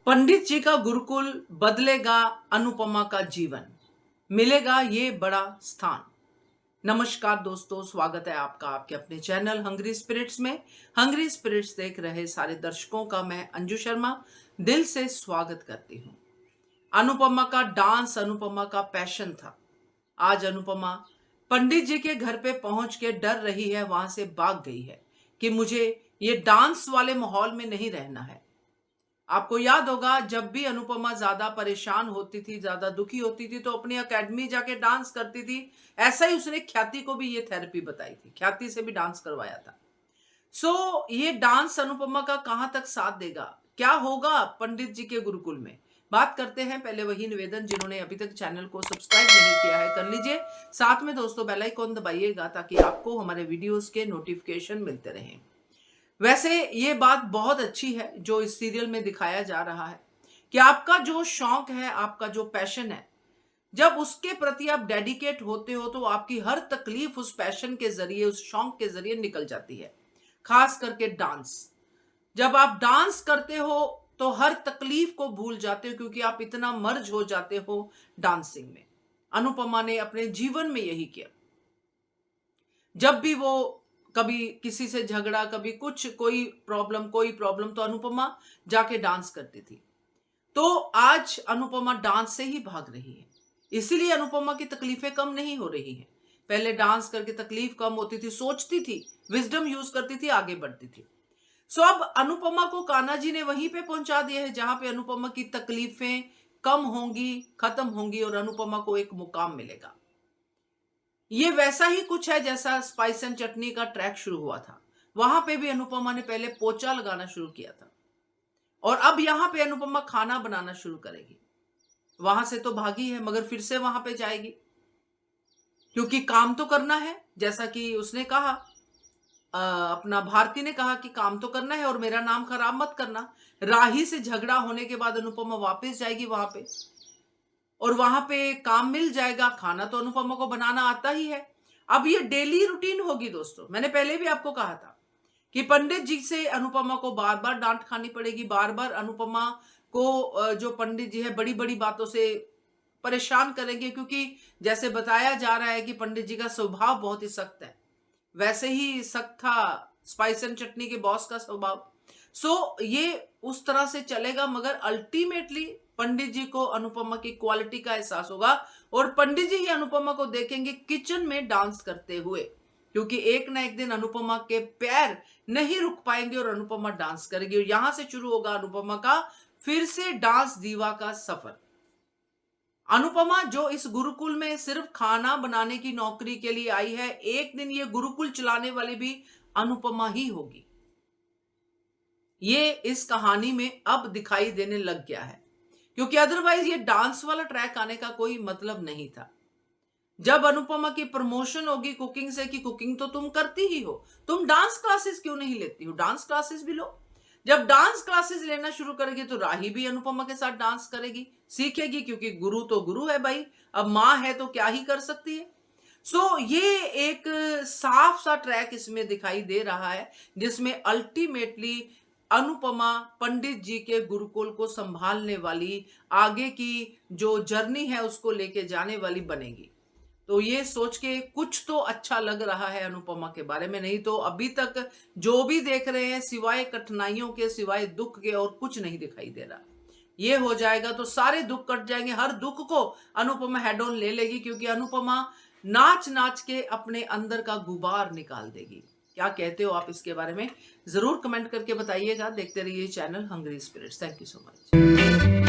पंडित जी का गुरुकुल बदलेगा अनुपमा का जीवन, मिलेगा ये बड़ा स्थान। नमस्कार दोस्तों, स्वागत है आपका आपके अपने चैनल हंग्री स्पिरिट्स में। हंग्री स्पिरिट्स देख रहे सारे दर्शकों का मैं अंजू शर्मा दिल से स्वागत करती हूँ। अनुपमा का डांस अनुपमा का पैशन था। आज अनुपमा पंडित जी के घर पे पहुंच के डर रही है, वहां से भाग गई है कि मुझे ये डांस वाले माहौल में नहीं रहना है। आपको याद होगा, जब भी अनुपमा ज्यादा परेशान होती थी, ज्यादा दुखी होती थी, तो अपनी एकेडमी जाके डांस करती थी। ऐसा ही उसने ख्याति को भी ये थेरेपी बताई थी, ख्याति से भी डांस करवाया था। ये डांस अनुपमा का कहां तक साथ देगा, क्या होगा पंडित जी के गुरुकुल में, बात करते हैं। पहले वही निवेदन, जिन्होंने अभी तक चैनल को सब्सक्राइब नहीं किया है कर लीजिए, साथ में दोस्तों बेल आइकन दबाइएगा ताकि आपको हमारे वीडियोस के नोटिफिकेशन मिलते रहें। वैसे ये बात बहुत अच्छी है जो इस सीरियल में दिखाया जा रहा है कि आपका जो शौक है, आपका जो पैशन है, जब उसके प्रति आप डेडिकेट होते हो तो आपकी हर तकलीफ उस पैशन के जरिए, उस शौक के जरिए निकल जाती है। खास करके डांस, जब आप डांस करते हो तो हर तकलीफ को भूल जाते हो, क्योंकि आप इतना मर्ज हो जाते हो डांसिंग में। अनुपमा ने अपने जीवन में यही किया। जब भी वो कभी किसी से झगड़ा, कभी कुछ, कोई प्रॉब्लम, तो अनुपमा जाके डांस करती थी। तो आज अनुपमा डांस से ही भाग रही है, इसीलिए अनुपमा की तकलीफें कम नहीं हो रही हैं। पहले डांस करके तकलीफ कम होती थी, सोचती थी, विजडम यूज करती थी, आगे बढ़ती थी। अब अनुपमा को कान्हा जी ने वहीं पे पहुंचा दिया है जहां पे अनुपमा की तकलीफें कम होंगी, खत्म होंगी और अनुपमा को एक मुकाम मिलेगा। ये वैसा ही कुछ है जैसा स्पाइस एंड चटनी का ट्रैक शुरू हुआ था। वहां पे भी अनुपमा ने पहले पोचा लगाना शुरू किया था और अब यहां पे अनुपमा खाना बनाना शुरू करेगी। वहां से तो भागी है, मगर फिर से वहां पे जाएगी, क्योंकि काम तो करना है। जैसा कि उसने कहा, अपना भारती ने कहा कि काम तो करना है और मेरा नाम खराब मत करना। राही से झगड़ा होने के बाद अनुपमा वापस जाएगी वहां पे और वहां पे काम मिल जाएगा। खाना तो अनुपमा को बनाना आता ही है। अब ये डेली रूटीन होगी दोस्तों। मैंने पहले भी आपको कहा था कि पंडित जी से अनुपमा को बार बार डांट खानी पड़ेगी, बार बार अनुपमा को जो पंडित जी है बड़ी बड़ी बातों से परेशान करेंगे, क्योंकि जैसे बताया जा रहा है कि पंडित जी का स्वभाव बहुत ही सख्त है। वैसे ही सख्त था स्पाइस एंड चटनी के बॉस का स्वभाव। ये उस तरह से चलेगा, मगर अल्टीमेटली पंडित जी को अनुपमा की क्वालिटी का एहसास होगा और पंडित जी ही अनुपमा को देखेंगे किचन में डांस करते हुए, क्योंकि एक ना एक दिन अनुपमा के पैर नहीं रुक पाएंगे और अनुपमा डांस करेगी और यहां से शुरू होगा अनुपमा का फिर से डांस दीवा का सफर। अनुपमा जो इस गुरुकुल में सिर्फ खाना बनाने की नौकरी के लिए आई है, एक दिन ये गुरुकुल चलाने वाली भी अनुपमा ही होगी। ये इस कहानी में अब दिखाई देने लग गया है, क्योंकि अदरवाइज ये डांस वाला ट्रैक आने का कोई मतलब नहीं था। जब अनुपमा की प्रमोशन होगी कुकिंग से कि कुकिंग तो तुम करती ही हो, तुम डांस क्लासेस क्यों नहीं लेती हो, डांस क्लासेस भी लो। जब डांस क्लासेस लेना शुरू करेगी तो राही भी अनुपमा के साथ डांस करेगी, सीखेगी, क्योंकि गुरु तो गुरु है भाई। अब मां है तो क्या ही कर सकती है। ये एक साफ सा ट्रैक इसमें दिखाई दे रहा है, जिसमें अल्टीमेटली अनुपमा पंडित जी के गुरुकुल को संभालने वाली, आगे की जो जर्नी है उसको लेके जाने वाली बनेगी। तो ये सोच के कुछ तो अच्छा लग रहा है अनुपमा के बारे में, नहीं तो अभी तक जो भी देख रहे हैं सिवाय कठिनाइयों के, सिवाय दुख के और कुछ नहीं दिखाई दे रहा। ये हो जाएगा तो सारे दुख कट जाएंगे, हर दुख को अनुपमा हेड ऑन ले लेगी, क्योंकि अनुपमा नाच नाच के अपने अंदर का गुबार निकाल देगी। क्या कहते हो आप इसके बारे में, जरूर कमेंट करके बताइएगा। देखते रहिए channel Hungry Spirits. Thank you so much.